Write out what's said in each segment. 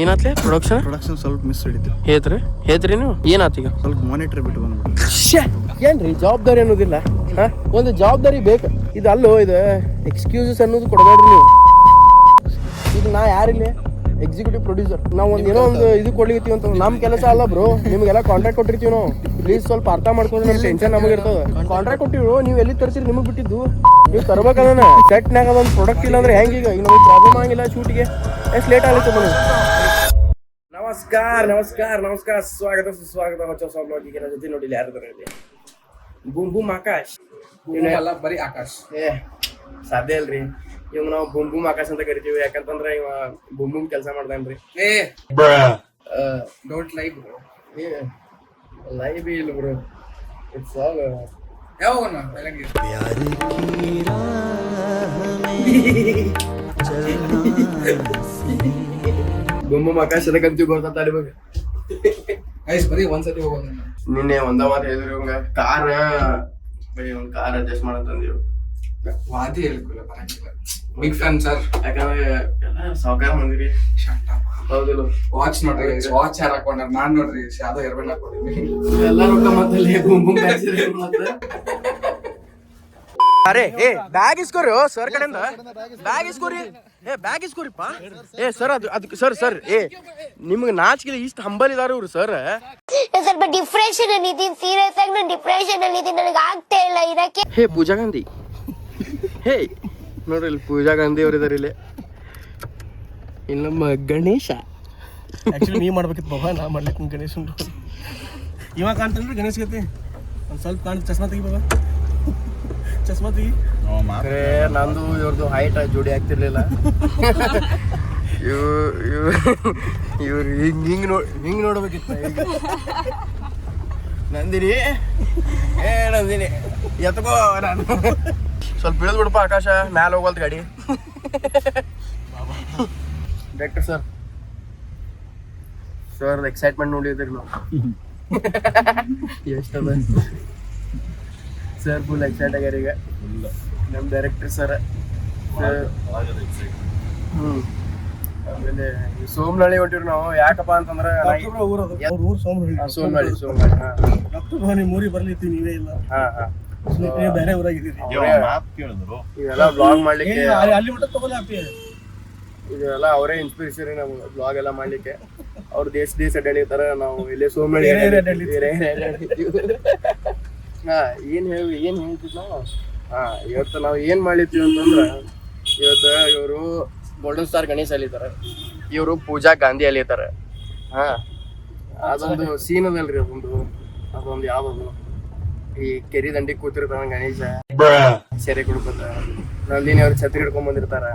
ಏನಾತ್ಲೆ production ಸ್ವಲ್ಪ miss ಹಿಡಿತು. ಹೇತ್ರಿ ನೀವು ಏನಾತೀಗ ಸ್ವಲ್ಪ ಮಾನಿಟರ್ ಬಿಟ್ಟು ಬಂದ್ಬಿಟ್ಟು. ಏನ್ರಿ ಜವಾಬ್ದಾರಿ ಅನ್ನೋದಿಲ್ಲ. ಒಂದು ಜವಾಬ್ದಾರಿ ಬೇಕು. ಇದು ಅಲ್ಲೋ ಇದು ಎಕ್ಸ್ಕ್ಯೂಸಸ್ ಅನ್ನೋದು ಕೊಡಬೇಡ್ರಿ ನೀವು. ಈಗ ನಾ ಯಾರಿಲ್ಲ ಎಕ್ಸಿಕ್ಯೂಟಿವ್ ಪ್ರೊಡ್ಯೂಸರ್. ನಾವು ಏನೋ ಒಂದು ಇದು ಕೊಡ್ಲಿತ್ತೀವಿ ಅಂತ ನಮ್ ಕೆಲಸ ಅಲ್ಲ ಬ್ರೋ. ನಿಮ್ಗೆಲ್ಲ ಕಾಂಟ್ರಾಕ್ಟ್ ಕೊಟ್ಟಿರ್ತೀವಿ ನಾವು. ಪ್ಲೀಸ್ ಸ್ವಲ್ಪ ಅರ್ಥ ಮಾಡ್ಕೊಂಡು ನಮ್ ಟೆನ್ಷನ್ ನಮಗೆ ಇರ್ತದೆ. ಕಾಂಟ್ರಾಕ್ಟ್ ಕೊಟ್ಟಿರು ನೀವು ಎಲ್ಲಿ ತರ್ತೀರಿ ನಿಮಗೆ ಬಿಟ್ಟಿದ್ದು. ನೀವು ತರ್ಬೇಕಲ್ಲ ಸೆಟ್ನಾಗ ಒಂದು ಪ್ರಾಡಕ್ಟ್ ಇಲ್ಲ ಅಂದ್ರೆ ಹೆಂಗೀಗ ಈಗ ನಮಗೆ ಪ್ರಾಬ್ಲಮ್ ಆಗಿಲ್ಲ ಶೂಟಿಗೆ ಎಷ್ಟು ಲೇಟ್ ಆಗಿತ್ತು ಮನೆ. ನಮಸ್ಕಾರ ಸ್ವಾಗತ ಸುಸ್ವಾಗತ ಹೊಸ ಬ್ಲಾಗಿಗೆ ನನ್ನ ಜೊತೆ ನೋಡಿಲ್ಲ ಯಾರು ಇಲ್ಲಿ ಬೂಮ್ ಆಕಾಶ್ ಬರೀ ಆಕಾಶ್ ಸಾಧ್ಯ ಇಲ್ರಿ. ಇವ್ ನಾವು ಬೂಮ್ ಆಕಾಶ್ ಅಂತ ಕರಿತೀವಿ. ಯಾಕಂತಂದ್ರ ಇವ ಬೂಮ್ ಕೆಲಸ ಮಾಡ್ತಾನ್ರಿ. Don't lie bro. ಲೈವ್ ಇಲ್ಲ ಬ್ರೋ. ಇಟ್ಸ್ ಆಲ್ ಯಾವಾಗ ಬೂಮ್ ಆಕಾಶ್ ಅದಕ್ಕಂತೀವಿ ಗೊತ್ತ ಅಲ್ಲಿವಾಗ ಗೈಸ್ ಬರೀ ಒಂದ್ಸತಿ ಹೋಗೋಣ. ನಿನ್ನೆ ಒಂದ ಮಾತು ಹೇಳಿದ್ರಿ ಇವಂಗ ಕಾರ್ ಅಡ್ಜಸ್ಟ್ ಮಾಡಂತಂದಿವ್. ವಾದಿ ಹೇಳ್ಕೊಲ್ಲ ಬರಂಗಿಲ್ಲ. Big fan sir. ಯಾಕಂದ್ರೆ ಎಲ್ಲ ಸಾವುಕಾರ ಮಂದಿರಿ. ಹೌದಿಲ್ಲ ವಾಚ್ ನೋಡ್ರಿ ಗೈಸ್. ವಾಚ್ ಯಾರು ಹಾಕೊಂಡ್ರ ನಾನ್ ನೋಡ್ರಿ ಯಾವ್ದೋ ಎರಬೆಲ್ ಹಾಕೊಂಡಿನಿ. ಎಲ್ಲ ರೊಕ್ಕ ಮತ್ತಲ್ಲಿ ಬೂಮ್ ಮತ್ತೆ ಅರೆ ಏ ಬ್ಯಾಗ್ ಇಸ್ಕೋರಿ ಸರ್ ಕಡೆಯಿಂದ. ಬ್ಯಾಗ್ ಇಸ್ಕೋರಿ. ಬ್ಯಾಗ್ ಇಸ್ಕೋರಿಪ್ಪ. ಸರ್ ಅದು ಸರ್ ನಿಮ್ಗೆ ನಾಚಿಕೆ ಇಷ್ಟು ಹಂಬಲ್ ಇದಾರೆ ಇವ್ರು ಸರ್. ಸ್ವಲ್ಪ ಡಿಪ್ರೆಷನ್ ಅಲ್ಲಿ ಇದೀನಿ. ಸೀರಿಯಸ್ ಆಗಿ ನಾನು ಡಿಪ್ರೆಷನ್ ಅಲ್ಲಿ ಇದೀನಿ. ನನಗೆ ಆಗ್ತಾ ಇಲ್ಲ ಇರಕ್ಕೆ. ಹೇ ಪೂಜಾ ಗಾಂಧಿ. ಹೇ ನೋಡ್ರಿ ಇಲ್ಲಿ ಪೂಜಾ ಗಾಂಧಿ ಅವ್ರು ಇದಾರೆ ಇಲ್ಲಿ. ಇಲ್ಲಿ ನಮ್ಮ ಗಣೇಶ. ಆಕ್ಚುಲಿ ನೀವ್ ಮಾಡ್ಬೇಕಿತ್ತು ಬಾಬಾ. ನಾ ಮಾಡ್ಲಿಕ್ಕೆ ಗಣೇಶ್ ಇವಾಗ ಕಾಣ್ತಾನ್ರಿ ಗಣೇಶ್ ಗತಿ. ಒಂದ್ ಸ್ವಲ್ಪ ಕಾಣ್ತ. ಚಸ್ಮಾ ತೆಗಿ ಬಾಬಾ. ಚಸ್ಮಾ ತೆಗಿ. ನಂದು ಇವ್ರದ್ದು ಹೈಟ್ ಜೋಡಿ ಆಗ್ತಿರ್ಲಿಲ್ಲ. ಇವ್ರು ಹಿಂಗ್ ನೋಡ್ಬೇಕಿತ್ತ. ನಂದಿನಿ ನಂದಿನಿ ಎತ್ಕೋ ನಾನು ಸ್ವಲ್ಪ ಇಳಿದ್ ಬಿಡಪ್ಪ ಆಕಾಶ. ಮ್ಯಾಲ ಹೋಗಲ್ತ ಗಾಡಿ. ಡಾಕ್ಟರ್ ಸರ್ ಎಕ್ಸೈಟ್ಮೆಂಟ್ ನೋಡಿದ್ರಿ ನಾವು. ಎಷ್ಟದ ಸರ್ ಫುಲ್ ಎಕ್ಸೈಟ್ ಆಗ್ಯಾರ ಈಗ. ನಮ್ಮ ಡೈರೆಕ್ಟರ್ ಸರ್. ಆಮೇಲೆ ಸೋಮನಹಳ್ಳಿ ಹೊಂಟಿವ್ರಿ ನಾವು. ಯಾಕಪ್ಪ ಅಂತಂದ್ರ ಸೋಮನಹಳ್ಳಿ ಮೂರಿ ಬರ್ಲಿತ್ತೀವಿ ನೀವೇ ಇಲ್ಲ. ಬೇರೆ ಊರಾಗಿದ್ದೀರಿ. ಇವೆಲ್ಲ ಬ್ಲಾಗ್ ಮಾಡ್ಲಿಕ್ಕೆ ಅಲ್ಲಿ ಬಿಟ್ಟು ತಗೋಲ್ಲ. ಇದೆಲ್ಲ ಅವರೇ ಇನ್ಸ್ಪಿರೇಷನ್ ನಮ್ಗೆ ಬ್ಲಾಗ್ ಎಲ್ಲ ಮಾಡ್ಲಿಕ್ಕೆ. ಅವ್ರು ದೇಶ ಅಡ್ಡಾಡಿರ್ತಾರ. ನಾವು ಇಲ್ಲೇ ಸೋಮನಹಳ್ಳಿ ಏನ್ ಹೇಳ್ತಿದ್ ನಾವು. ಇವತ್ತು ನಾವು ಏನ್ ಮಾಡ್ಲಿತ್ತೀವಿ ಅಂತಂದ್ರ ಇವತ್ತು ಇವರು ಗೋಲ್ಡನ್ ಸ್ಟಾರ್ ಗಣೇಶ್ ಅಲ್ಲಿದ್ದಾರೆ. ಇವರು ಪೂಜಾ ಗಾಂಧಿ ಅಲ್ಲಿದ್ದಾರೆ. ಅದೊಂದು ಸೀನ್ ಅದಲ್ರಿ. ಅದೊಂದು ಯಾವ್ದು ಈ ಕೆರಿ ದಂಡಿ ಕೂತಿರ್ತಾನ ಗಣೇಶ ಸೆರೆ ಕುಡ್ಕೊತ. ನಂದಿನಿ ಅವ್ರು ಛತ್ರಿ ಹಿಡ್ಕೊಂಡ್ ಬಂದಿರ್ತಾರ.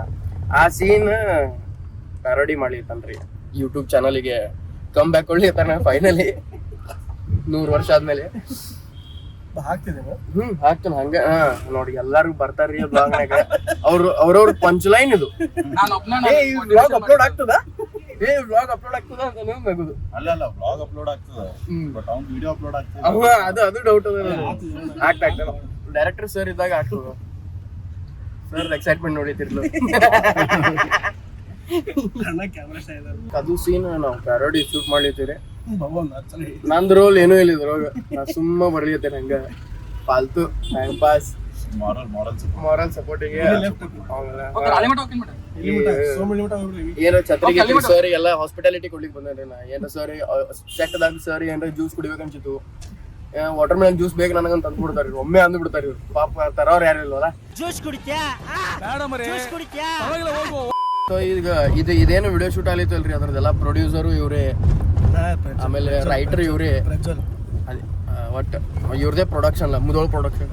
ಆ ಸೀನ್ ಪ್ಯಾರೋಡಿ ಮಾಡ್ಲಿತ್ತನ್ರಿ ಯೂಟ್ಯೂಬ್ ಚಾನಲ್ಗೆ. ಕಮ್ ಬ್ಯಾಕ್ ಕೊಡ್ಲಿರ್ತಾನ ಫೈನಲಿ 100 ವರ್ಷ ಆದ್ಮೇಲೆ. ಹಾಕ್ತಿದ್ದೇನೆ ಹಾಕ್ತಾನ ಹಂಗ. ನೋಡಿ ಎಲ್ಲಾರು ಬರ್ತಾರ್ರಿ ಬ್ಲಾಗ್ನಾಗ. ಅವ್ರವ್ರ ಪಂಚ್ ಲೈನ್ ಇದು. ಬ್ಲಾಗ್ ಅಪ್ಲೋಡ್ ಆಗ್ತದ ಬ್ಲಾಗ್ ಅಪ್ಲೋಡ್ ಆಗ್ತದ ಅಂತ ನಗುದು. ಅಲ್ಲ ಬ್ಲಾಗ್ ಅಪ್ಲೋಡ್ ಆಗ್ತದ. ಬಟ್ ಅವ್ನು ವಿಡಿಯೋ ಅಪ್ಲೋಡ್ ಆಗ್ತದ. ಅದು ಡೌಟ್ ಅದ. ಆಗ್ತದ ಡೈರೆಕ್ಟರ್ ಸರ್ ಇದ್ದಾಗ ಆಗ್ತದ. ಸರ್ ಎಕ್ಸೈಟ್ಮೆಂಟ್ ನೋಡಿತಿರ್ಲು. ಅದು ಸೀನ್ ನಾವು ಪ್ಯಾರೋಡಿ ಶೂಟ್ ಮಾಡ್ಲಿತ್ತೀರಿ. ನಂದ್ ರೋಲ್ ಏನೂ ಇಲ್ಲ ಇದ್ರೊಳಗ. ನಾ ಸುಮ್ಮ ಬರ್ಲಿತ್ತೇನೆ ಹಂಗ ಫಾಲ್ತು ಟೈಮ್ ಪಾಸ್. ಮಾರಲ್ ಸಪೋರ್ಟಿಗೆ ಏನೋ ಛತ್ರಿಗೆ ಸರ್ ಎಲ್ಲ ಹಾಸ್ಪಿಟಾಲಿಟಿ ಕೊಡ್ಲಿಕ್ಕೆ ಬಂದೇನ್ರಿ ನಾ. ಏನೋ ಸರ್ ಸೆಟ್ದಾಗ ಸರ್ ಏನಾರ ಜ್ಯೂಸ್ ಕುಡಿಬೇಕನ್ಸಿತ್ತು. ವಾಟರ್ ಮೆಲನ್ ಜ್ಯೂಸ್ ಬೇಕು ನನಗಂತ ತಂದು ಬಿಡ್ತಾರ. ಒಮ್ಮೆ ಅಂದ್ ಬಿಡ್ತಾರ ಇವ್ರು. ಪಾಪ ತರೋರು ಯಾರು ಇಲ್ವಲ್ಲ. ಸೊ ಈಗ ಇದೇನು ವಿಡಿಯೋ ಶೂಟ್ ಆಗ್ಲಿತ್ತಲ್ರಿ ಅದ್ರದ್ದೆಲ್ಲ ಪ್ರೊಡ್ಯೂಸರು ಇವ್ರೇ. ಆಮೇಲೆ ರೈಟರ್ ಇವ್ರೇ. ಒಟ್ಟು ಇವ್ರದೇ ಪ್ರೊಡಕ್ಷನ್ ಮುದೋಳ್ ಪ್ರೊಡಕ್ಷನ್.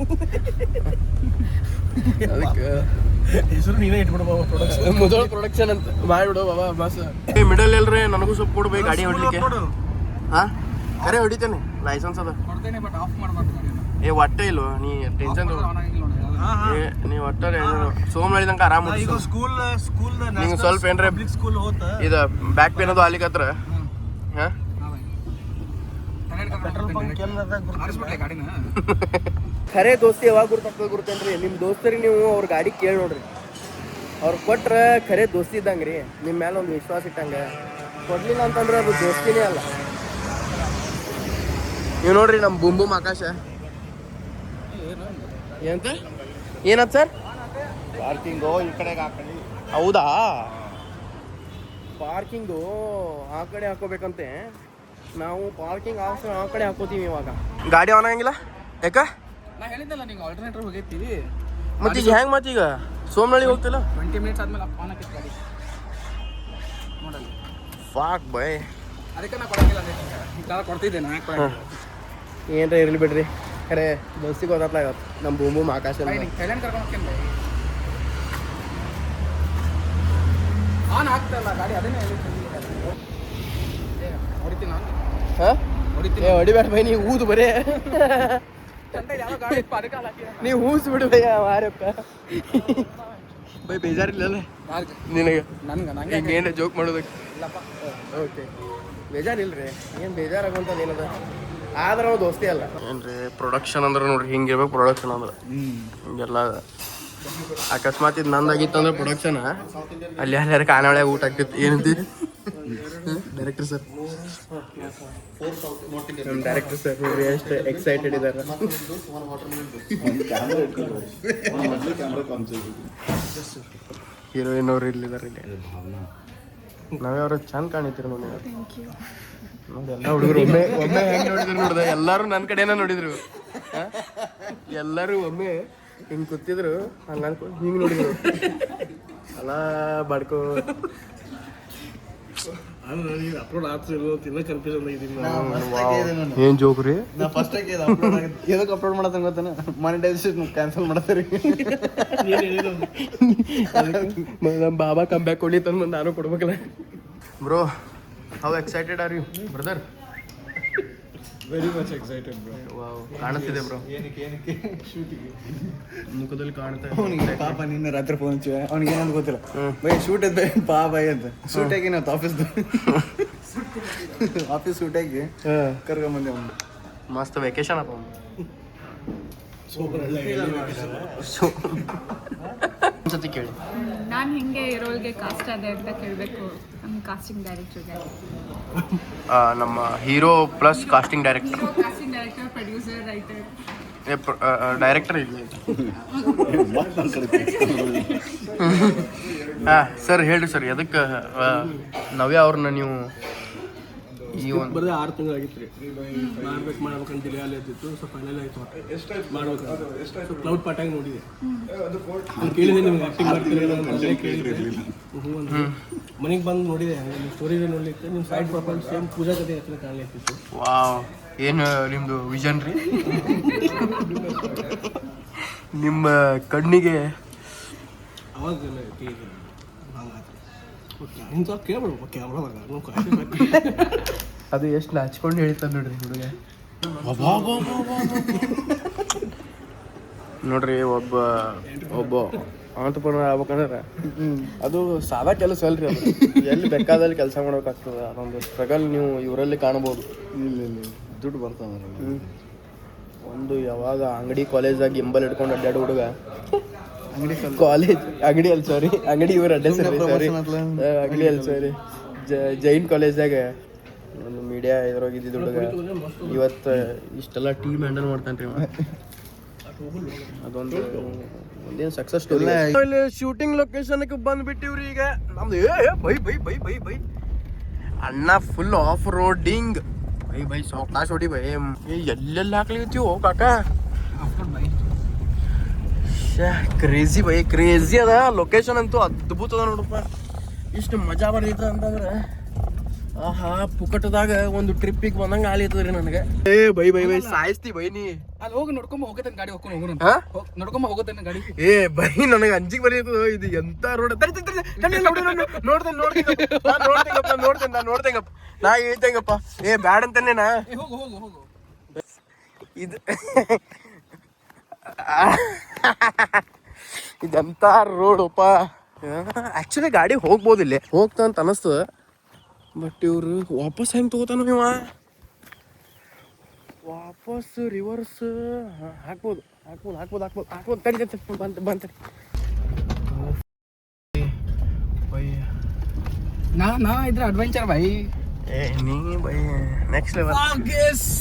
ಅದಕ್ಕೆ ಹೆಸರು ನೀವೇ ಇಟ್ಬಿಡ್ಬ ಮುದೋಳ್ ಪ್ರೊಡಕ್ಷನ್ ಅಂತ ಮಾಡ್ಬಿಡು ಬಾಬಾ ಬಸ್. ಮಿಡಲ್ ಎಲ್ರಿ ನನಗೂ ಸ್ವಲ್ಪ ಕೊಡ್ಬೇಕು ಗಾಡಿ ಹೊಡ್ಲಿಕ್ಕೆ. ಕರೆ ಹೊಡಿತೇನೆ. ಲೈಸೆನ್ಸ್ ಅದ. ಒಟ್ಟೆ ಇಲ್ವ ನೀ ಟೆನ್ಷನ್ ನೀ ಒಟ್ಟ ಸೋಮನಹಳ್ಳಿ ತನಕ ಆರಾಮ. ನಿಂಗೆ ಸ್ವಲ್ಪ ಏನ್ರ ಇದು ಬ್ಯಾಕ್ ಪೇನ್ ಅದು ಆಗ್ಲಿಕ್ಕತ್ರ ಖರೆ ದೋಸ್ತಿ ಯಾವಾಗ ಗುರ್ತೇನ್ರಿ. ನಿಮ್ ದೋಸ್ತರಿಗೆ ನೀವು ಅವ್ರ ಗಾಡಿ ಕೇಳಿ ನೋಡ್ರಿ. ಅವ್ರು ಕೊಟ್ರೆ ಖರೆ ದೋಸ್ತಿ ಇದ್ದಂಗೆ ರೀ ನಿಮ್ಮ ಮೇಲೆ ಒಂದು ವಿಶ್ವಾಸ ಇಟ್ಟಂಗೆ. ಕೊಡ್ಲಿಲ್ಲ ಅಂತಂದ್ರೆ ಅದು ದೋಸ್ತಿನೇ ಅಲ್ಲ. ನೀವು ನೋಡ್ರಿ ನಮ್ಮ ಬೂಮ್ ಬೂಮ್ ಆಕಾಶ ಏನಂತ ಏನತ್ ಸರ್ ಪಾರ್ಕಿಂಗು ಈ ಕಡೆಗೆ ಹಾಕೊಳ್ಳಿ. ಹೌದಾ ಪಾರ್ಕಿಂಗು ಆ ಕಡೆ ಹಾಕೋಬೇಕಂತೆ. ನಾವು ಪಾರ್ಕಿಂಗ್ ಆ ಕಡೆ ಹಾಕೋತೀವಿ ಇವಾಗ. ಗಾಡಿ ಆನ್ ಆಗಂಗಿಲ್ಲ ಯಾಕ? ನಾ ಹೇಳಿದ್ದಲ್ಲ ನೀವು ಆಲ್ಟರ್ನೇಟರ್ ಹೋಗೈತೀವಿ. ಮತ್ತೆ ಈಗ ಹೆಂಗೆ ಮತ್ತೆ ಈಗ ಸೋಮನಳ್ಳಿ ಹೋಗ್ತಿಲ್ಲ 20 ಮಿನಿಟ್ಸ್ ಆದ್ಮೇಲೆ ಆನ್ ಆಕೈತಿ ಗಾಡಿ ನೋಡಲ್ಲ. ಫಾಕ್ ಬೈ ಅದಕ್ಕೆ ನಾ ಕೊಡಂಗಿಲ್ಲ ಈಗ ಕೊಡ್ತಿದ್ದೆ ನಾ ಯಾಕೆ ಕೊಡಂಗಿಲ್ಲ. ಏನ್ರ ಇರ್ಲಿ ಬಿಡ್ರಿ ಖರೆ ದೋಸ್ತಿಗೆ ಗೊತ್ತಾಗ್ಲ ಇವತ್ತು ನಮ್ಮ ಬೂಮ್ ಬೂಮ್ ಆಕಾಶ ಕೈಲಾಂಡ್ ಕರ್ಕೊಂಡು ಹೋಗ್ತೀನಿ ಆನ್ ಆಗ್ತಾಯಿಲ್ಲ ಗಾಡಿ. ಅದನ್ನೇ ಹೊಡಿತೀನಿ ನಾನು ಹಾಂ ಹೊಡಿತೀನಿ. ಹೊಡಿಬೇಡ ಬೈ ನೀವು ಊದು ಬರೇ ಯಾವ ಗಾಡಿ ಇಪ್ಪ ಅದಕ್ಕೆ ಹಾಕಿ ನೀವು ಊಸ್ ಬಿಡು ಬೈ ಮಾರಪ್ಪ ಬೈ ಬೇಜಾರಿಲ್ಲಲ್ಲ ನಿನಗೆ ನನ್ಗೆ ನಂಗೆ ಈಗ ಏನು ಜೋಕ್ ಮಾಡೋದಕ್ಕೆ? ಇಲ್ಲಪ್ಪ. ಓಕೆ ಬೇಜಾರಿಲ್ರಿ ಏನು ಬೇಜಾರಾಗುವಂಥದ್ದು ಏನದ ಆದ್ರೆ ನಾವು ದೋಸ್ತಿ ಅಲ್ಲ ಏನ್ರಿ. ಪ್ರೊಡಕ್ಷನ್ ಅಂದ್ರೆ ನೋಡ್ರಿ ಹಿಂಗಿರ್ಬೇಕು ಪ್ರೊಡಕ್ಷನ್ ಅಂದ್ರೆ ಹಿಂಗೆಲ್ಲ. ಅಕಸ್ಮಾತ್ ಇದು ನಂದಾಗಿತ್ತು ಅಂದ್ರೆ ಪ್ರೊಡಕ್ಷನ್ ಅಲ್ಲಿ ಯಾರ್ಯಾರು ಕಾನಾವಳ್ಯಾಗ ಊಟ ಆಗ್ತಿತ್ತು ಏನಂತಿ ಡೈರೆಕ್ಟರ್ ಸರ್. ನಮ್ಮ ಡೈರೆಕ್ಟರ್ ಸರ್ ನೋಡ್ರಿ ಎಷ್ಟು ಎಕ್ಸೈಟೆಡ್ ಇದ್ದಾರೆ. ಹೀರೋಯಿನ್ ಅವ್ರು ಇಲ್ಲಿದ್ದಾರೆ ಇಲ್ಲಿ. ನಾವ್ಯಾವ್ರು ಚಂದ ಕಾಣಿತೀರಿ ನೋಡಿ. ನೋಡಿ ಎಲ್ಲ ಹುಡುಗರು ಒಮ್ಮೆ ಒಮ್ಮೆ ಹೆಂಗೆ ನೋಡಿದ್ರು ನೋಡ್ದೆ ಎಲ್ಲರೂ ನನ್ನ ಕಡೆನ ನೋಡಿದ್ರು. ಎಲ್ಲರೂ ಒಮ್ಮೆ ಹಿಂಗೆ ಕೂತಿದ್ರು ಹಂಗೆ ಅನ್ಕೊಂಡು ಹಿಂಗೆ ನೋಡಿದ್ರು ಅಲ್ಲ ಬಡ್ಕೋ. ಅಪ್ಲೋಡ್ ಆಗ್ತಿರೋ ತಿನ್ನ ಕನ್ಫ್ಯೂಷನ್ ಆಗಿದ್ದೀನಿ. ಏನು ಜೋಕ್ ರೀ? ನಾ ಫಸ್ಟ್ ಎದಕ್ಕೆ ಅಪ್ಲೋಡ್ ಮಾಡತ್ತ ಗೊತ್ತಾನ ಮಾನಿಟೈಸೇಷನ್ ಕ್ಯಾನ್ಸಲ್ ಮಾಡತ್ತೀರಿ. ನಮ್ಮ ಬಾಬಾ ಕಮ್ ಬ್ಯಾಕ್ ಕೊಡ್ಲಿ ತಂದು ನಾನು ಕೊಡ್ಬೇಕಲ್ಲ. Bro how excited are you brother? Very much excited bro. Wow ಕಾಣುತ್ತಿದೆ ಬ್ರೋ ಏನಕ್ಕೆ ಶೂಟಿಗೆ ಮುಖದಲ್ಲಿ ಕಾಣ್ತಾ ಅವನಿಗೆ ಪಾಪ ನಿನ್ನೆ ರಾತ್ರಿ ಫೋನ್ ಹಚ್ಚಿ ಅವ್ನಿಗೆ ಏನಂತ ಗೊತ್ತಿಲ್ಲ. ಬೈ ಶೂಟ್ ಇದ್ದೆ ಬಾ ಬೈ ಅಂತ ಶೂಟ್ ಆಗಿ ನಾವು ಆಫೀಸ್ ಶೂಟ್ ಆಗಿ ಕರ್ಕೊಂಬಂದೆ ಅವ್ನು. ಮಸ್ತ್ ವೆಕೇಶನ್ ಅಪ್ಪ ಒಂದ್ಸತಿ ಕೇಳಿ. ನಾನು ಹಿಂಗೆ ರೋಲ್ಗೆ ಕಾಸ್ಟ್ ಆದೆ ಅಂತ ಕೇಳಬೇಕು ನಮ್ಮ ಕಾಸ್ಟಿಂಗ್ ಡೈರೆಕ್ಟರ್ಗೆ. ನಮ್ಮ hero plus casting director. Casting director, producer, writer. Director ಇಲ್ಲ. ಹಾಂ ಸರ್ ಹೇಳ್ರಿ ಸರ್ ಎದಕ್ಕೆ ನವ್ಯ ಅವ್ರನ್ನ ನೀವು ಈ ಒಂದು ಬರೀ 6 ತಿಂಗಳಾಗಿತ್ತು ರೀ ಮಾಡ್ಬೇಕಂತ ಡಿಲೇ ಆಗ್ತಿತ್ತು. ಸೊ ಫೈನಲ್ ಆಯಿತು ಮಾಡ್ಬೇಕು. ಸೊ ಕ್ಲೌಡ್ ಪಾಟಾಗಿ ನೋಡಿದೆ ಕೇಳಿದೆ ನಿಮ್ಗೆ ಆ್ಯಕ್ಟಿಂಗ್ ಮಾಡ್ತೀರಿ ಕೇಳಿದ್ರೆ ಹ್ಞೂ ಅಂತ ಮನೆಗೆ ಬಂದು ನೋಡಿದೆ. ನಿಮ್ಮ ಸ್ಟೋರಿ ನೋಡ್ಲಿಕ್ಕೆ ನಿಮ್ಮ ಸೈಡ್ ಪ್ರೊಫೈಲ್ ಸೇಮ್ ಪೂಜಾ ಕತೆ ಹತ್ರ ಕಾಣಲಿಕ್ಕಿತ್ತು. ವಾವ್ ಏನು ನಿಮ್ಮದು ವಿಷನ್ ರೀ? ನಿಮ್ಮ ಕಣ್ಣಿಗೆ ಅವಾಗ ಹಂಗಾಯ್ತು ಇಂಥ ಕೇಳ್ಬಿಡ್ಬೇಕು ಕ್ಯಾಮ್ರಾದಾಗ. ಅದು ಎಷ್ಟು ನಾಚ್ಕೊಂಡು ಹೇಳ್ತಾನೆ ನೋಡ್ರಿ ಹುಡುಗ. ನೋಡ್ರಿ ಒಬ್ಬ ಆಂಟ್ರಪ್ರನರ್ ಆಗ್ಬೇಕಂದ್ರೆ ಅದು ಸಾದಾ ಕೆಲಸ ಅಲ್ರಿ. ಅದು ಎಲ್ಲಿ ಬೇಕಾದಲ್ಲಿ ಕೆಲಸ ಮಾಡ್ಬೇಕಾಗ್ತದೆ. ಅದೊಂದು ಸ್ಟ್ರಗಲ್ ನೀವು ಇವರಲ್ಲಿ ಕಾಣ್ಬೋದು. ಇಲ್ಲ ದುಡ್ಡು ಬರ್ತಾನೆ ಒಂದು ಯಾವಾಗ ಅಂಗಡಿ ಕಾಲೇಜಾಗ ಗಿಂಬಲ್ ಹಿಡ್ಕೊಂಡು ಅಡ್ಡಾಡು ಹುಡುಗ ಅಂಗಡಿ ಅಲ್ಲಿ ಸಾರಿ ಅಂಗಡಿ ಇವ್ರ ಅಡ್ಡ ಸರಿ ಸಾರಿ ಅಂಗಡಿ ಅಲ್ಲಿ ಸಾರಿ ಜೈನ್ ಕಾಲೇಜ್ದಾಗ ಒಂದು ಮೀಡಿಯಾ ಇದ್ರಾಗ ಇದ್ದಿದ್ದು ಹುಡುಗ ಇವತ್ತು ಇಷ್ಟೆಲ್ಲ ಟೀಮ್ ಹ್ಯಾಂಡಲ್ ಮಾಡ್ತಾನೆ ರೀ. ಅದೊಂದು ಒಂದೇನು ಸಕ್ಸಸ್ ಸ್ಟೋರಿ. ಇಲ್ಲಿ ಶೂಟಿಂಗ್ ಲೊಕೇಶನ್ಗೆ ಬಂದ್ಬಿಟ್ಟಿವ್ರಿ ಈಗ ನಮ್ದು. ಬೈ ಅಣ್ಣ ಫುಲ್ ಆಫ್ ರೋಡಿಂಗ್ ಬೈ ಸಾವಕಾಶ ಹೊಡಿ ಬೈ. ಎಲ್ಲೆಲ್ಲ ಹಾಕ್ಲಿತ್ತೀವೋ ಕಾಕ. ಕ್ರೇಜಿ ಬೈ ಕ್ರೇಜಿ ಅದ ಲೊಕೇಶನ್ ಅಂತೂ ಅದ್ಭುತ ಅದ ನೋಡಪ್ಪ. ಇಷ್ಟು ಮಜಾ ಬರ್ತೈತ ಅಂತಂದ್ರೆ ಆಹಾ ಪುಕಟದಾಗ ಒಂದು ಟ್ರಿಪ್ಪಿಗೆ ಬಂದಂಗೆ ಆಲಿತದ್ರಿ ನನಗೆ. ಬೈ ಸಾಯಿಸ್ತಿ ಬೈ ನೀ ಅಲ್ಲಿ ಹೋಗಿ ನೋಡ್ಕೊಂಬ ಹೋಗತ್ತೇನೆ ಗಾಡಿ ಹೋಗ್ಕೊಂಡು ಹೋಗೋಣ ನೋಡ್ಕೊಂಬ ಹೋಗತ್ತೇನೆ ಗಾಡಿ. ಬೈ ನನಗೆ ಅಂಜಿಗೆ ಬರೀತದ ಇದು ಎಂತ ರೋಡ್. ನೋಡ್ತೇಂಗಪ್ಪ ನಾ ಹೇಳ್ತೇಂಗಪ್ಪ. ಬ್ಯಾಡ ಅಂತಾನೆ ನಾ ಹೋಗು ಇದು ಇದೆಂತ ರೋಡಪ್ಪ. ಆಕ್ಚುಲಿ ಗಾಡಿ ಹೋಗ್ಬೋದು ಇಲ್ಲಿ ಹೋಗ್ತಾ ಅಂತ ಅನಿಸ್ತದ. ಬಟ್ ಇವ್ರು ವಾಪಸ್ ಹೆಂಗೆ ತಗೋತಾನ ಇವ? ವಾಪಸ್ ರಿವರ್ಸ್ ಹಾಕ್ಬೋದು. ತಡಿ ಬಂತ ನಾ ಇದ್ರೆ ಅಡ್ವೆಂಚರ್ ಬೈ ಏ ನೀ ಬೈ ನೆಕ್ಸ್ಟ್ ಲೆವೆಲ್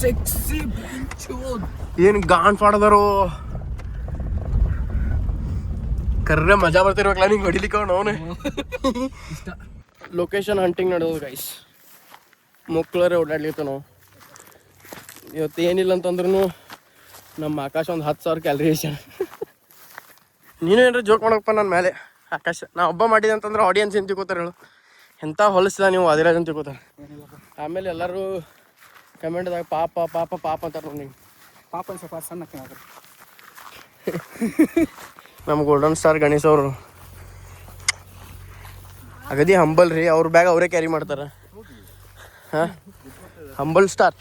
ಸೆಕ್ಸಿ ಏನು ಗಾಂಡ್ ಫಾಡದಾರು ಕರ್ರೆ ಮಜಾ ಬರ್ತಿರ್ಬೇಕಲ್ಲ ನಿಂಗೆ ಹೊಡಿಲಿಕ್ಕೆ ಅವನು ಲೊಕೇಶನ್ ಹಂಟಿಂಗ್ ನಡೆಯೋದು ಗೈಸ್ ಮಕ್ಕಳರೇ ಓಡಾಡ್ಲಿತ್ತ ನಾವು ಇವತ್ತು ಏನಿಲ್ಲ ಅಂತಂದ್ರೂ ನಮ್ಮ ಆಕಾಶ ಒಂದು 10,000 ಕ್ಯಾಲರೀಸ್ ನೀನು ಏನಾರ ಜೋಕ್ ಮಾಡಪ್ಪ ನನ್ನ ಮೇಲೆ ಆಕಾಶ ನಾ ಒಬ್ಬ ಮಾಡಿದೆ ಅಂತಂದ್ರೆ ಆಡಿಯನ್ಸ್ ಏನು ತಿಳ್ಕೊತಾರೆ ಹೇಳು ಎಂಥ ಹೊಲಸ್ದ ನೀವು ಅದಿರಾಜ್ ಅಂತ ತಿಳ್ಕೊತಾರೆ ಆಮೇಲೆ ಎಲ್ಲರೂ ಕಮೆಂಟ್ದಾಗ ಪಾಪ ಪಾಪ ಪಾಪ ಅಂತಾರೆ ನೋಡಿ ಪಾಪ ಸ್ವಲ್ಪ ಸಣ್ಣ ನಮ್ಮ ಗೋಲ್ಡನ್ ಸ್ಟಾರ್ ಗಣೇಶ್ ಅವರು ಅಗದಿ ಹಂಬಲ್ ರೀ ಅವ್ರ ಬ್ಯಾಗ್ ಅವರೇ ಕ್ಯಾರಿ ಮಾಡ್ತಾರೆ ಹಾಂ humble star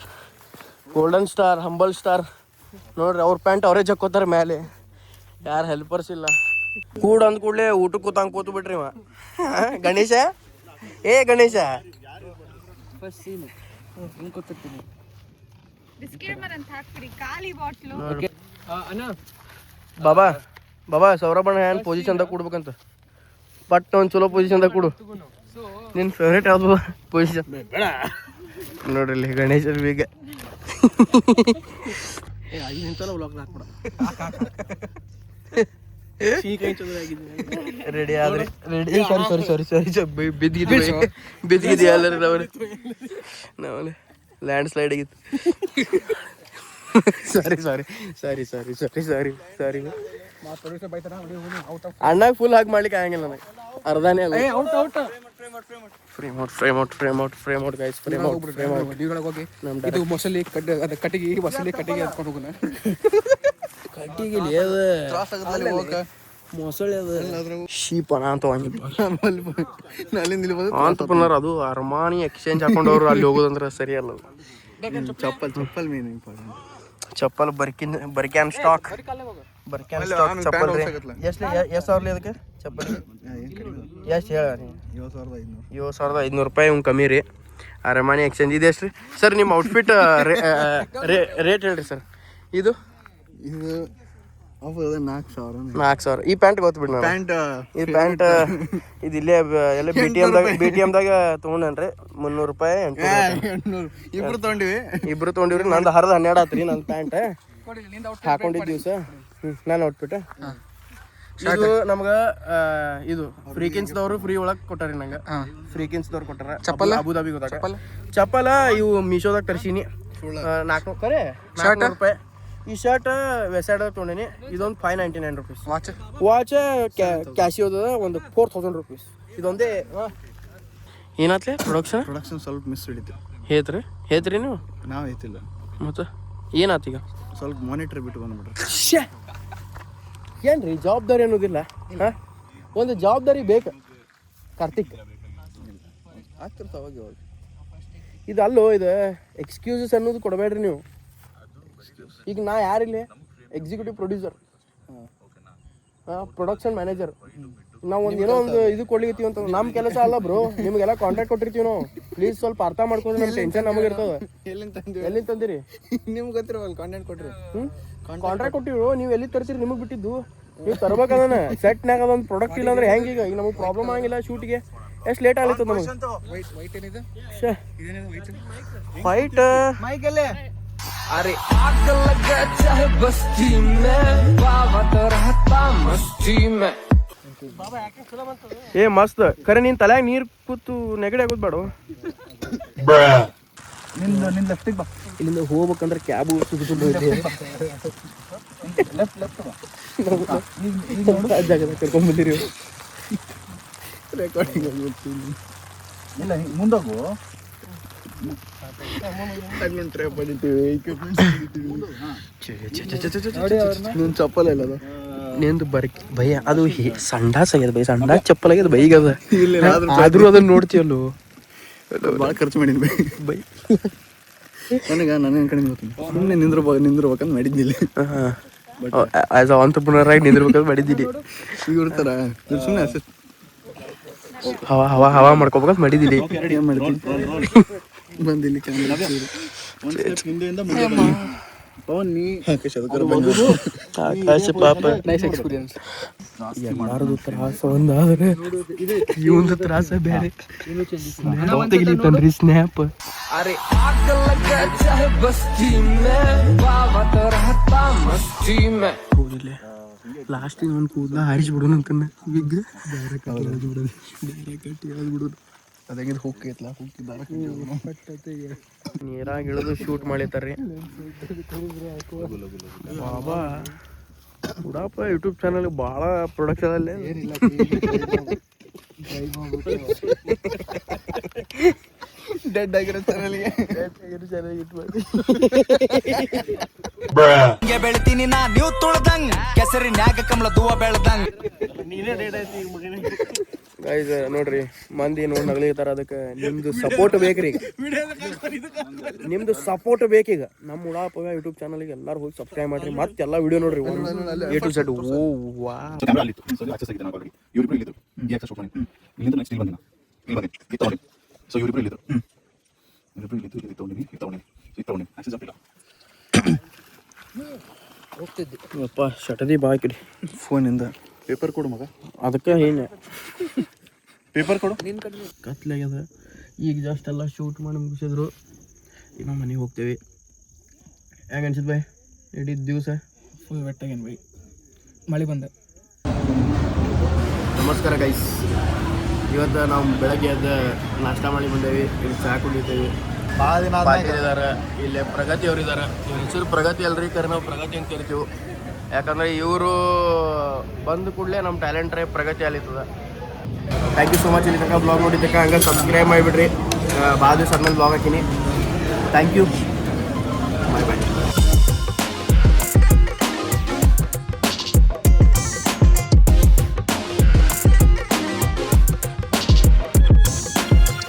golden star humble star ನೋಡ್ರಿ ಅವ್ರ ಪ್ಯಾಂಟ್ ಅವರೇ ಜಕ್ಕೋತಾರೆ ಮೇಲೆ ಯಾರು ಹೆಲ್ಪರ್ಸ್ ಇಲ್ಲ ಕೂಡ ಅಂದ ಕೂಡಲೇ ಊಟಕ್ಕೆ ಕೂತಂಗೆ ಕೂತು ಬಿಟ್ರಿ ಇವ ಗಣೇಶ ಏ ಗಣೇಶ ಡಿಸ್ಕ್ಲೇಮರ್ ಅಂತ ಹಾಕ್ಬಿಡಿ ಖಾಲಿ ಬಾಟ್ಲು ಬಾಬಾ ಬಾಬಾ ಸೌರಭಣ್ಣ ಏನು ಪೊಸಿಷನ್ದಾಗ ಕೊಡ್ಬೇಕಂತ ಪಟ್ ಒಂದು ಚಲೋ ಪೊಸಿಷನ್ದಾಗ ಕೊಡು ನಿನ್ನ ಫೇವ್ರೇಟ್ ಯಾವುದು ಪೊಸಿಷನ್ ನೋಡ್ರಿ ಇಲ್ಲಿ ಗಣೇಶ ಬೇಗ ರೆಡಿ ಆದ್ರೆ ರೆಡಿ ಸಾರಿ ಬಿದ್ದಿದ್ವಿ ಎಲ್ಲರೂ ನಾವು ಲ್ಯಾಂಡ್ ಸ್ಲೈಡ್ ಆಗಿತ್ತು ಸಾರಿ ಅಣ್ಣಾಗ ಫುಲ್ ಹಾಕಿ ಮಾಡ್ಲಿಕ್ಕೆ ಆಗಂಗಿಲ್ಲ ನನಗೆ ಅರ್ಧಾನೇ ಅಲ್ಲ ಫ್ರೇಮ್ ಔಟ್ ಗೈಸ್ ಫ್ರೇಮ್ ಹೋಗಿ ಇದು ಮೊಸಲಿ ಕಟ್ಟಿಗೆ ಎತ್ಕೊಂಡು ಹೋಗೋಣ ಕಟ್ಟಿಗೆ ಮೊಸಳೆ ಅದ ಶೀಪನ ಅಂತ ಅಂತಪನರ್ ಅದು ಅರ್ಮಾನಿ ಎಕ್ಸ್ಚೇಂಜ್ ಹಾಕೊಂಡವ್ರು ಅಲ್ಲಿ ಹೋಗೋದಂದ್ರೆ ಸರಿ ಅಲ್ಲ ಚಪ್ಪಲ್ ಮೇನ್ ಚಪ್ಪಲ್ ಬರ್ಕ್ಯಾನ್ ಸ್ಟಾಕ್ ಚಪ್ಪಲ್ ರೀ ಎಷ್ಟು ಸಾವಿರ ಅದಕ್ಕೆ ಚಪ್ಪಲ್ ಎಷ್ಟು ಹೇಳ 7,500 ರೂಪಾಯಿ ಇವ್ ಕಮ್ಮಿ ರೀ ಅರಮಾನಿ ಎಕ್ಸ್ಚೇಂಜ್ ಇದೆ ಎಷ್ಟು ರೀ ಸರ್ ನಿಮ್ಮ ಔಟ್ಫಿಟ್ ರೇಟ್ ಹೇಳ್ರಿ ಸರ್ ಇದು 4,000 ಈ ಪ್ಯಾಂಟ್ ಗೊತ್ತಬಿಡಿ ನಾನು ಈ ಪ್ಯಾಂಟ್ ಇದು ಇಲ್ಲೇ ಎಲ್ಲ ಬಿ ಟಿ ಎಮ್ದಾಗ ತೊಗೊಂಡೇನ್ರಿ 300 ರೂಪಾಯಿ 800 ಇಬ್ರು ತೊಗೊಂಡಿವ್ರಿ ನಂದು 12 ಆತ್ರಿ ನನ್ನ ಪ್ಯಾಂಟ್ ಹಾಕೊಂಡಿದ್ದೀವಿ ಸರ್ ನಾನು ಔಟ್ಫಿಟ್ ಇದು ನಮ್ಗೆ ಇದು ಫ್ರೀಕಿನ್ಸ್ದವ್ರು ಫ್ರೀ ಒಳಗೆ ಕೊಟ್ಟಾರಿ ನಂಗೆ ಫ್ರೀಕಿನ್ಸ್ದವ್ರು ಕೊಟ್ಟಾರ ಚಪ್ಪಲ್ ಅಬುದಾಬಿ ಗೊತ್ತಾಗ ಚಪ್ಪಲ ಇವು ಮೀಶೋದಾಗ ತರ್ಸೀನಿ 400 ರೂಪಾಯಿ ಈ ಶರ್ಟ್ ವೆಸೈಡ್ ತೊಗೊಂಡೇನಿ ಇದೊಂದು 599 ರೂಪೀಸ್ ವಾಚ್ ಕ್ಯಾಶಿಯೋದ ಒಂದು 4,000 ರೂಪೀಸ್ ಇದೊಂದೇ ಏನಾತ್ಲೆ ಪ್ರೊಡಕ್ಷನ್ ಸ್ವಲ್ಪ ಮಿಸ್ ಹಿಡಿತು ಹೇತ್ರಿ ನೀವು ನಾವು ಐತಿಲ್ಲ ಮತ್ತೆ ಏನಾತೀಗ ಸ್ವಲ್ಪ ಮಾನಿಟರ್ ಬಿಟ್ಟು ಬಂದ್ಬಿಟ್ರೆ ಏನ್ರಿ ಜವಾಬ್ದಾರಿ ಅನ್ನೋದಿಲ್ಲ ಹಾಂ ಒಂದು ಜವಾಬ್ದಾರಿ ಬೇಕು ಕಾರ್ತಿಕ್ ಆಗ್ತಿರ್ತಾವ ಇದು ಅಲ್ಲೋ ಇದು ಎಕ್ಸ್ಕ್ಯೂಸಸ್ ಅನ್ನೋದು ಕೊಡಬೇಡ್ರಿ ನೀವು ಈಗ ನಾ ಯಾರಿಲ್ಲ ಎಕ್ಸಿಕ್ಯೂಟಿವ್ ಪ್ರೊಡ್ಯೂಸರ್ ಪ್ರೊಡಕ್ಷನ್ ಮ್ಯಾನೇಜರ್ ನಾವು ಏನೋ ಒಂದು ಇದು ಕೊಡ್ಲಿತ್ತೀವಿ ಅಂತ ನಮ್ಮ ಕೆಲಸ ಅಲ್ಲ ಬ್ರೋ ನಿಮಗೆಲ್ಲ ಕಾಂಟ್ರಾಕ್ಟ್ ಕೊಟ್ಟಿರ್ತೀವಿ ನಾವು ಪ್ಲೀಸ್ ಸ್ವಲ್ಪ ಅರ್ಥ ಮಾಡ್ಕೊಂಡು ನಮ್ಮ ಟೆನ್ಷನ್ ನಮಗೆ ಇರ್ತದೆ ಎಲ್ಲಿಂದ ತಂದಿರಿ ನಿಮ್ಗೆ ಗೊತ್ತಿರವಲ್ಲ ಕಾಂಟ್ಯಾಕ್ಟ್ ಕೊಟ್ರಿ ಕಾಂಟ್ರಾಕ್ಟ್ ಕೊಟ್ಟಿರು ನೀವು ಎಲ್ಲಿ ತರ್ತೀರಿ ನಿಮಗೆ ಬಿಟ್ಟಿದ್ದು ನೀವು ತರ್ಬೇಕದ ಸೆಟ್ನಾಗ ಅದೊಂದು ಪ್ರಾಡಕ್ಟ್ ಇಲ್ಲ ಅಂದ್ರೆ ಹೆಂಗೆ ಈಗ ನಮಗೆ ಪ್ರಾಬ್ಲಮ್ ಆಗಿಲ್ಲ ಶೂಟಿಗೆ ಎಷ್ಟು ಲೇಟ್ ಆಗ್ಲಿತ್ತು ನಮಗೆ ವೈಟ್ ಮೈಕಲ್ಲೇ अरे आग लगा चाहे बस्ती में बाबा तो रहता मस्ती में ಏ ಮಸ್ತ್ ಖರೆ ನೀನ್ ತಲೆಯಾಗ ನೀರು ಕೂತು ನೆಗಡಿ ಆಗೋದು ಬೇಡ ನಿನ್ನ ಲೆಫ್ಟಿಗೆ ಬಾ ಇಲ್ಲಿಂದ ಹೋಗ್ಬೇಕಂದ್ರೆ ಕ್ಯಾಬು ಜಾಗದಾಗ ಕರ್ಕೊಂಡ್ಬಂದಿರಿ ರೆಕಾರ್ಡಿಂಗ್ ಇಲ್ಲ ಮುಂದೋಗು ಚಪ್ಪಲ್ ಇಲ್ಲ ನಿಂದು ಭಯ ಅದು ಸಂಡಾಸ್ ಆಗ್ಯದ ಬೈ ಸಂಡಾಸ್ ಚಪ್ಪಲ್ ಆಗ್ಯದ ಬೈಗದ ಆದ್ರೂ ಅದನ್ನ ನೋಡ್ತೀವಲ್ಲೋ ಭಾಳ ಖರ್ಚು ಮಾಡಿದ್ವಿ ಬೈ ನನಗೆ ಕಡೆ ಗೊತ್ತೀನಿ ಸುಮ್ಮನೆ ನಿಂದ್ರಬೇಕಂತ ಮಾಡಿದ್ದಿಲ್ಲ ಆಸ್ ಅ ಆಂಟ್ರಪ್ರನರ್ ಆಗಿ ನಿಂದಿರ್ಬೇಕಂತ ಮಾಡಿದ್ದೀನಿ ಈಗ ಇರ್ತಾರ ಸುಮ್ಮನೆ ಅಷ್ಟೇ ಹವಾ ಮಾಡ್ಕೋಬೇಕಂತ ಮಾಡಿದ್ದೀನಿ ಏನು ಮಾಡ್ತೀನಿ ಬಂದಿಲ್ಲ ಆಕಾಶ ಪಾಪ ನೈಸ್ ಎಕ್ಸ್ಪೀರಿಯನ್ಸ್ ಎಲ್ಲಾರದು ತ್ರಾಸ ಒಂದಾದ್ರೆ ಇವಂದು ತ್ರಾಸ ಬೇರೆ. ತೆಗಿಲಿತ್ತನ್ರಿ ಸ್ನ್ಯಾಪ್. ಕೂದಲೇ ಲಾಸ್ಟಿಗೆ ಒಂದು ಕೂದಲ ಹಾರಿಸ್ಬಿಡೋಣ ಅಂತನ್ನ ಬಿಗ್ ಬೇರೆ ಕಟ್ಟಿ ಹೇಳ್ಬಿಡೋದು. ಅದಂಗಿದ್ ಹೋಗ್ಕೈತ್ಲ ನೀರಾಗ ಇಳಿದು ಶೂಟ್ ಮಾಡಿರ್ತಾರ್ರಿ. ಬಾಬಾ ಉಡಾಪ ಯೂಟ್ಯೂಬ್ ಚಾನಲ್ ಭಾಳ ಪ್ರೊಡಕ್ಷನ್ ಅಲ್ಲೇ ಡೆಡ್ ಆಗಿರೋ ಚಾನಲ್ಗೆ ಬೆಳಿತೀನಿ ನಾ ನೀವು ತುಳ್ದಂಗ್ ಕೆಸರಿನ್ಯಾಗ ಕಮಲ ದೂವ ಬೆಳ್ದಂಗ್. ಗೈಸ್ ನೋಡ್ರಿ ಮಂದಿ ನೋಡಿ ನಗಲಿತಾರ. ಅದಕ್ಕೆ ನಿಮ್ದು ಸಪೋರ್ಟ್ ಬೇಕ್ರಿ. ನಿಮ್ದು ಸಪೋರ್ಟ್ ಬೇಕೀಗ. ನಮ್ಮ ಉಡಾಪ ಯೂಟ್ಯೂಬ್ ಚಾನಲ್ಗೆ ಎಲ್ಲರೂ ಹೋಗಿ ಸಬ್ಸ್ಕ್ರೈಬ್ ಮಾಡ್ರಿ. ಮತ್ತೆಲ್ಲ ವಿಡಿಯೋ ನೋಡ್ರಿ A to Z. ಓ ವಾ ಯಪ್ಪ ಶಟದಿ ಬಾಕಿರಿ ಫೋನಿಂದ ಪೇಪರ್ ಕೊಡು ಮಗ. ಅದಕ್ಕೆ ಏನೇ ಪೇಪರ್ ಕೊಡು. ಕತ್ಲಾಗ್ಯದ. ಈಗ ಜಸ್ಟ್ ಎಲ್ಲ ಶೂಟ್ ಮಾಡಿ ಮುಗಿಸಿದ್ರು. ಈಗ ನಾವು ಮನೆಗೆ ಹೋಗ್ತೇವೆ. ಹೇಗೆ ಅನ್ಸಿದ್ ಬೈ ಇಡೀ ದಿವಸ? ಫುಲ್ ವೆಟ್ಟಾಗೇನು ಬೈ, ಮಳೆ ಬಂದ. ನಮಸ್ಕಾರ ಗೈಸ್. ಇವತ್ತು ನಾವು ಬೆಳಗ್ಗೆ ಎದ್ದು ನಾಷ್ಟ ಮಾಡಿ ಬಂದೇವಿ. ಇಲ್ಲಿ ಚಹಾ ಕುಡಿತೇವೆ. ಇದ್ದಾರೆ ಇಲ್ಲಿ ಪ್ರಗತಿ ಅವ್ರು ಇದ್ದಾರೆ. ಇವ್ರ ಹೆಸರು ಪ್ರಗತಿ ಅಲ್ರಿ, ಕರೆ ನಾವು ಪ್ರಗತಿ ಅಂತ ಕರಿತೀವಿ. ಯಾಕಂದ್ರೆ ಇವರು ಬಂದ ಕೂಡಲೇ ನಮ್ಮ ಟ್ಯಾಲೆಂಟ್ ರೇ ಪ್ರಗತಿ ಅಲ್ಲಿರ್ತದ. Thank you so much. ಇಲ್ಲಿ ತನಕ ಬ್ಲಾಗ್ ನೋಡಿದ್ದಕ್ಕೆ ಹಂಗೆ ಸಬ್ಸ್ಕ್ರೈಬ್ ಮಾಡಿಬಿಡ್ರಿ. ಭಾಳ ದಿವಸ ಆದ್ಮೇಲೆ ಬ್ಲಾಗ್ ಹಾಕೀನಿ. Thank you. Bye bye.